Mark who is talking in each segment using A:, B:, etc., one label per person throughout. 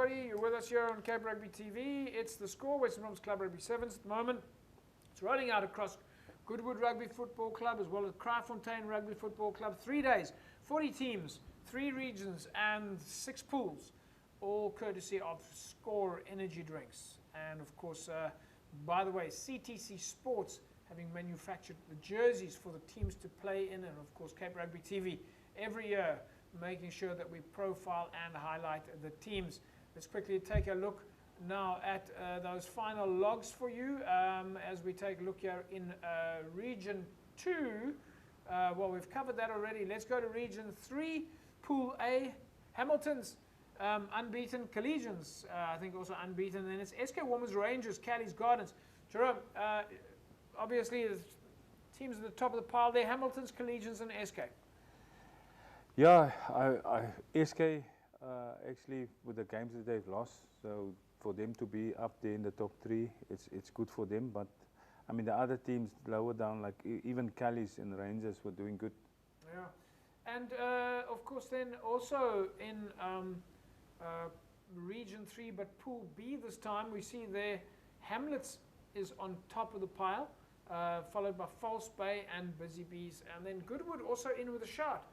A: everybody. You're with us here on Cape Rugby TV. It's the score. Western Province Club Rugby Sevens at the moment. It's rolling out across Goodwood Rugby Football Club as well as Kraaifontein Rugby Football Club. 3 days, 40 teams, 3 regions and 6 pools, all courtesy of Score Energy Drinks. And of course, by the way, CTC Sports having manufactured the jerseys for the teams to play in, and of course Cape Rugby TV every year making sure that we profile and highlight the teams. Let's quickly take a look now at those final logs for you as we take a look here in Region 2. Well, we've covered that already. Let's go to Region 3, Pool A. Hamilton's unbeaten, Collegians I think also unbeaten, and it's SK Women's Rangers, Callie's Gardens. Jerome, obviously the teams at the top of the pile there, Hamilton's, Collegians and SK.
B: Yeah, SK actually with the games that they've lost, so for them to be up there in the top 3, it's good for them. But I mean the other teams lower down, like even Callie's and Rangers, were doing good.
A: Yeah, and of course then also in Region 3, but Pool B this time, we see there Hamlets is on top of the pile, followed by False Bay and Busy Bees, and then Goodwood also in with a shout.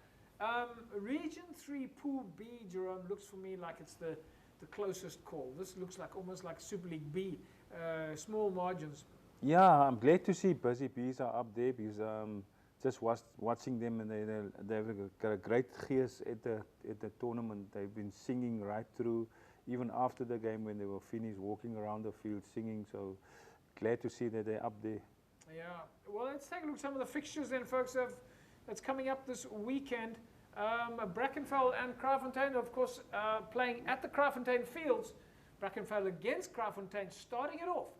A: Region 3 Pool B, Jerome, looks for me like it's the closest call. This looks like almost like Super League B, small margins.
B: Yeah, I'm glad to see Busy Bees are up there because just watching them, and they've got a great gears at the tournament. They've been singing right through, even after the game when they were finished, walking around the field singing. So glad to see that they're up there. Yeah.
A: Well, let's take a look at some of the fixtures then, folks. That's coming up this weekend. Brackenfell and Kraaifontein, of course, playing at the Kraaifontein fields. Brackenfell against Kraaifontein, starting it off.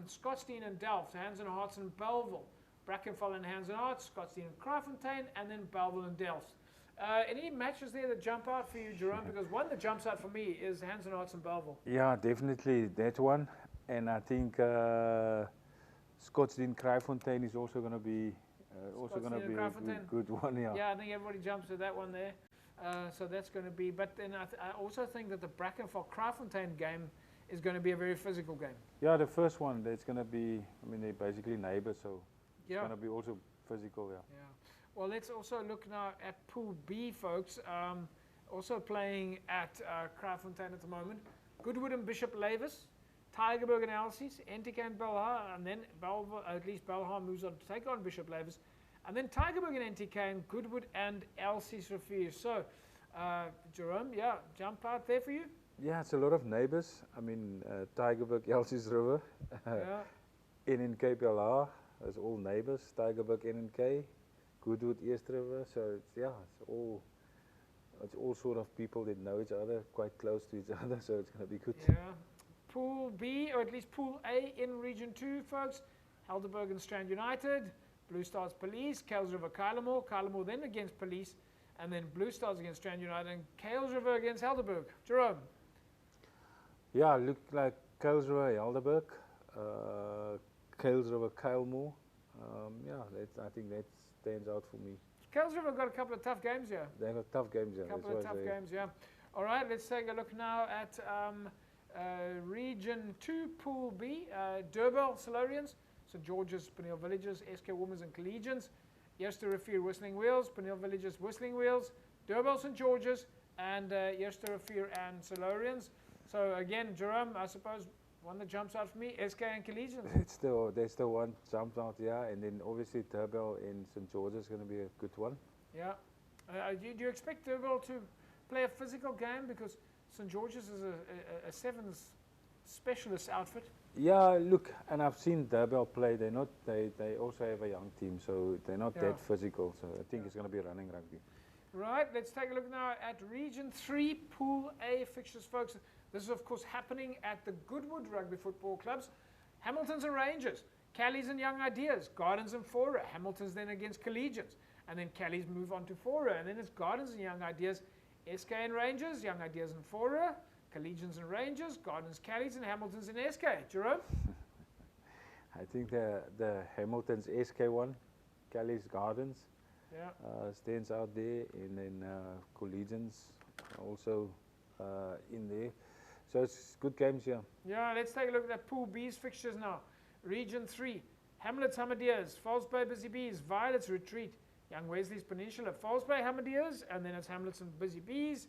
A: Scottsdene and Delft, Hands and Hearts and Bellville. Brackenfell and Hands and Hearts, Scottsdene and Kraaifontein, and then Bellville and Delft. Any matches there that jump out for you, Jerome? Because one that jumps out for me is Hands and Hearts and Bellville.
B: Yeah, definitely that one. And I think Scottsdene Kraaifontein is also going to be a good one.
A: Yeah, I think everybody jumps to that one there. So that's going to be. But then I also think that the Brackenfell Kraaifontein game is going to be a very physical game.
B: Yeah, the first one, that's going to be. I mean, they're basically neighbors, so it's going to be also physical. Yeah.
A: Yeah. Well, let's also look now at Pool B, folks. Also playing at Kraaifontein at the moment. Goodwood and Bishop Lavis, Tygerberg and Elsie's, NTK and Belhar, and then at least Belhar moves on to take on Bishop Lavis, and then Tygerberg and NTK and Goodwood and Elsie's refuse. So, Jerome, yeah, jump out there for you?
B: Yeah, it's a lot of neighbors. I mean, Tygerberg, Elsie's River, NNK Belhar, that's all neighbors. Tygerberg, NNK, Goodwood, East River. So it's all sort of people that know each other, quite close to each other. So it's going to be good.
A: Yeah. Pool B, or at least Pool A in Region 2, folks. Helderberg and Strand United, Blue Stars Police, Kales River Kylemore then against Police, and then Blue Stars against Strand United, and Kales River against Helderberg. Jerome?
B: Yeah, look like Kales River, Helderberg, Kales River Kylemore. I think that stands out for me.
A: Kales River got a couple of tough games here.
B: They've got tough games, yeah.
A: A couple of tough games, yeah. All right, let's take a look now at Region 2, Pool B, Durban, Silurians, St. George's, Peniel Villages, SK Women's and Collegians, Yerster Rivier, Whistling Wheels, Peniel Villages, Whistling Wheels, Durban, St. George's, and Yerster Rivier and Silurians. So again, Jerome, I suppose one that jumps out for me, SK and Collegians.
B: There's still one jumps out, yeah, and then obviously Durban in St. George's is going to be a good one.
A: Yeah. Do you expect Durban to play a physical game, because St. George's is a sevens specialist outfit?
B: Yeah, look, and I've seen Durban play. They also have a young team, so they're not that physical. So I think it's going to be running rugby.
A: Right, let's take a look now at Region 3, Pool A fixtures, folks. This is, of course, happening at the Goodwood Rugby Football Clubs. Hamiltons and Rangers, Callies and Young Ideas, Gardens and Fora. Hamiltons then against Collegians, and then Callies move on to Fora, and then it's Gardens and Young Ideas, SK and Rangers, Young Ideas and Fora, Collegians and Rangers, Gardens, Callies, and Hamiltons and SK. Jerome?
B: I think the Hamiltons SK one, Callies, Gardens, stands out there, and then Collegians also in there. So it's good games here.
A: Yeah, let's take a look at that Pool B's fixtures now. Region 3, Hamlets, Hamadiers, Falls Bay, Busy Bees, Violets, Retreat, Young Wesley's Peninsula, Falls Bay, Hamadiers, and then it's Hamlets and Busy Bees,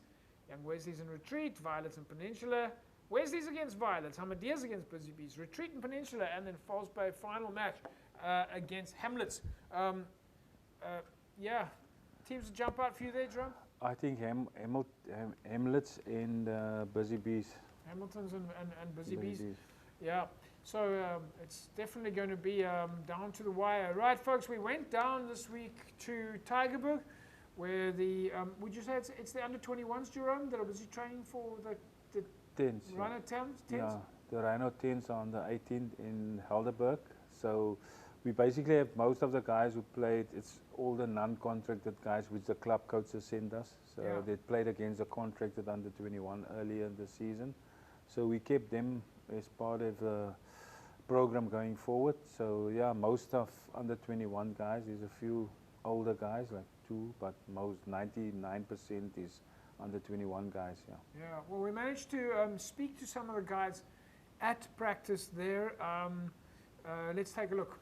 A: Young Wesley's and Retreat, Violets and Peninsula, Wesley's against Violets, Hamadiers against Busy Bees, Retreat and Peninsula, and then Falls Bay final match against Hamlets. Yeah, teams to jump out for you there, Jerome?
B: I think Hamlets and Busy Bees.
A: Hamilton's and Busy Bees. Yeah, so it's definitely going to be down to the wire. Right, folks, we went down this week to Tygerberg, where the, would you say it's the under-21s, Jerome, that are busy training for the
B: 10s.
A: Rhino 10s?
B: Yeah, the Rhino 10s on the 18th in Helderberg. So we basically have most of the guys who played, it's all the non-contracted guys which the club coaches send us. So they played against the contracted under 21 earlier in the season. So we kept them as part of the program going forward. So yeah, most of under 21 guys, there's a few older guys, like 2, but most 99% is under 21 guys, yeah.
A: Yeah, well, we managed to speak to some of the guys at practice there. Let's take a look.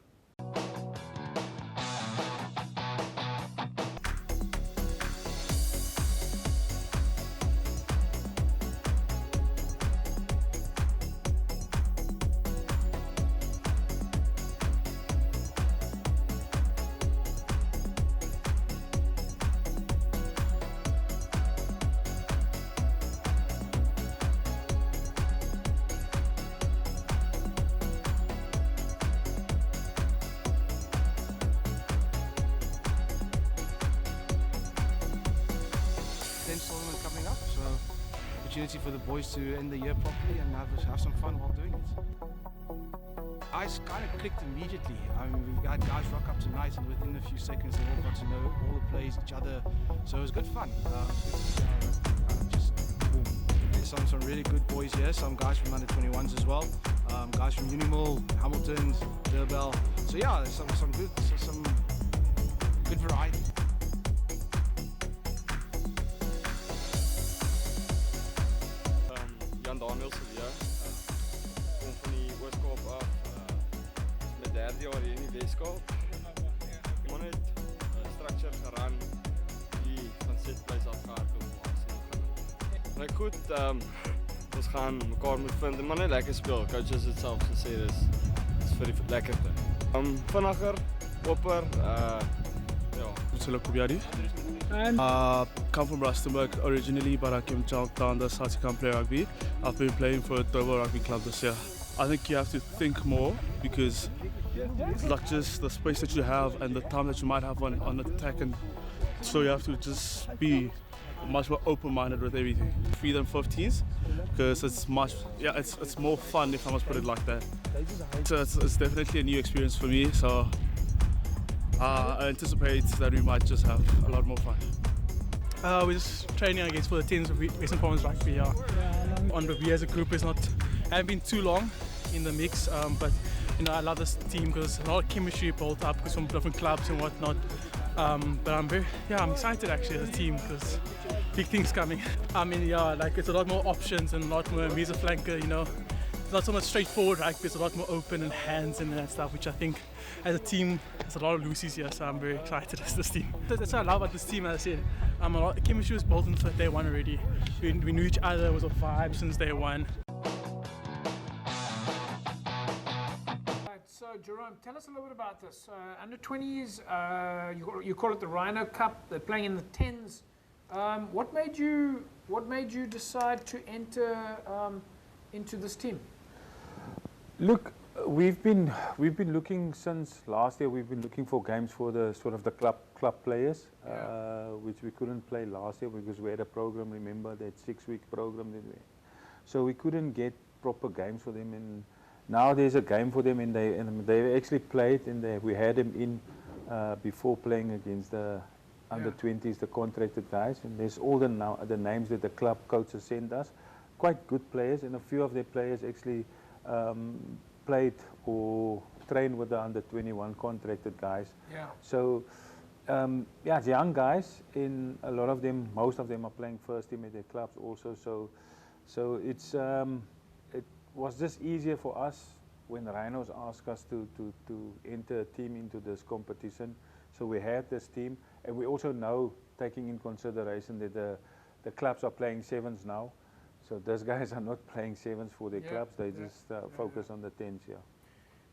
C: Coming up, so opportunity for the boys to end the year properly and have some fun while doing it. Guys kind of clicked immediately. I mean, we've had guys rock up tonight, and within a few seconds, they all got to know all the plays, each other. So it was good fun. Just boom. There's some really good boys here. Some guys from under 21s as well. Guys from Unimall, Hamilton's, Durbell. So yeah, there's some good variety.
D: Kom van die Ooskaap af, met 3 jaar hier in die Weskaap. Maar net structure geran, die van setplace af gehardloop. Maar goed, ons gaan mekaar moet vind, maar net lekker speel. Coaches het self gesê, dis vir die lekkerte. Vinniger, oper, ja.
E: Hello, Kubiadi. Come from Rustenburg originally, but I came down the South to play rugby. I've been playing for Dover Rugby Club this year. I think you have to think more because it's not just the space that you have and the time that you might have on attack, and so you have to just be much more open-minded with everything. 3 and 15s because it's more fun, if I must put it like that. So it's definitely a new experience for me. So I anticipate that we might just have a lot more fun.
F: We're just training, I guess, for the 10s of Western Province Rugby. Yeah. On Rugby as a group haven't been too long in the mix, but you know, I love this team because there's a lot of chemistry built up from different clubs and whatnot. But I'm excited actually as a team because big things coming. I mean, yeah, like it's a lot more options and a lot more mise flanker, you know. It's not so much straightforward rugby, it's a lot more open and hands and that stuff, which I think as a team, there's a lot of loosies here, so I'm very excited as this team. That's what I love about this team, as I said. A lot of chemistry was built into day one already. We knew each other, it was a vibe since day one.
A: So Jerome, tell us a little bit about this. Under 20s, you call it the Rhino Cup. They're playing in the 10s. What made you decide to enter into this team?
B: Look, we've been looking since last year. We've been looking for games for the sort of the club players, which we couldn't play last year because we had a program. Remember that 6-week program that so we couldn't get proper games for them. And now there's a game for them, and they actually played, and we had them in before playing against the under 20s, the contracted guys. And there's all the names that the club coaches sent us. Quite good players, and a few of their players actually played or trained with the under 21 contracted guys.
A: Yeah.
B: So it's young guys, and a lot of them, most of them are playing first team at their clubs also. So So it was just easier for us when Rhinos asked us to enter a team into this competition. So we had this team, and we also know, taking in consideration that the clubs are playing sevens now. So those guys are not playing sevens for their clubs. They just focus on the tens. Yeah.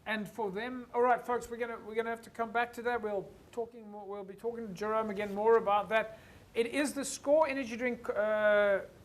A: And for them, all right, folks, we're gonna have to come back to that. We'll be talking to Jerome again more about that. It is the Score Energy Drink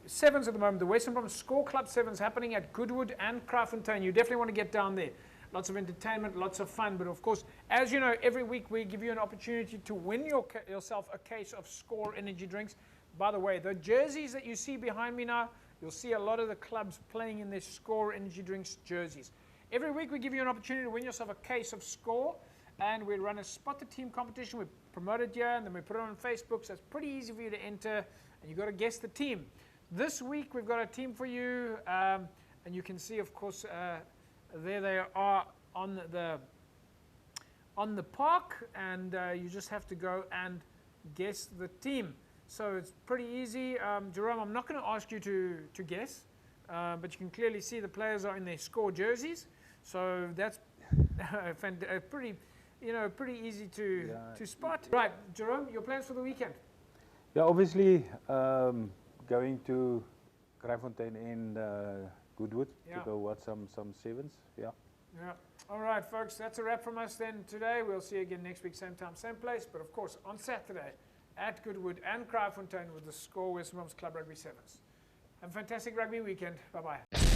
A: sevens at the moment. The Western Province Score Club sevens happening at Goodwood and Kraaifontein. You definitely want to get down there. Lots of entertainment, lots of fun. But of course, as you know, every week we give you an opportunity to win yourself a case of Score Energy Drinks. By the way, the jerseys that you see behind me now, you'll see a lot of the clubs playing in their Score Energy Drinks jerseys. Every week we give you an opportunity to win yourself a case of Score, and we run a spot the team competition. We promote it here, and then we put it on Facebook, so it's pretty easy for you to enter, and you've got to guess the team. This week we've got a team for you, and you can see, of course, there they are on the park, and you just have to go and guess the team. So it's pretty easy. Jerome, I'm not going to ask you to guess, but you can clearly see the players are in their Score jerseys. So that's pretty easy to spot. Right, Jerome, your plans for the weekend?
B: Yeah, obviously going to Kraaifontein and Goodwood to go watch some sevens. Yeah.
A: Yeah. All right, folks, that's a wrap from us then today. We'll see you again next week, same time, same place. But of course, on Saturday at Goodwood and Kraaifontein with the Score Western Province Club Rugby Sevens. Have a fantastic rugby weekend. Bye-bye.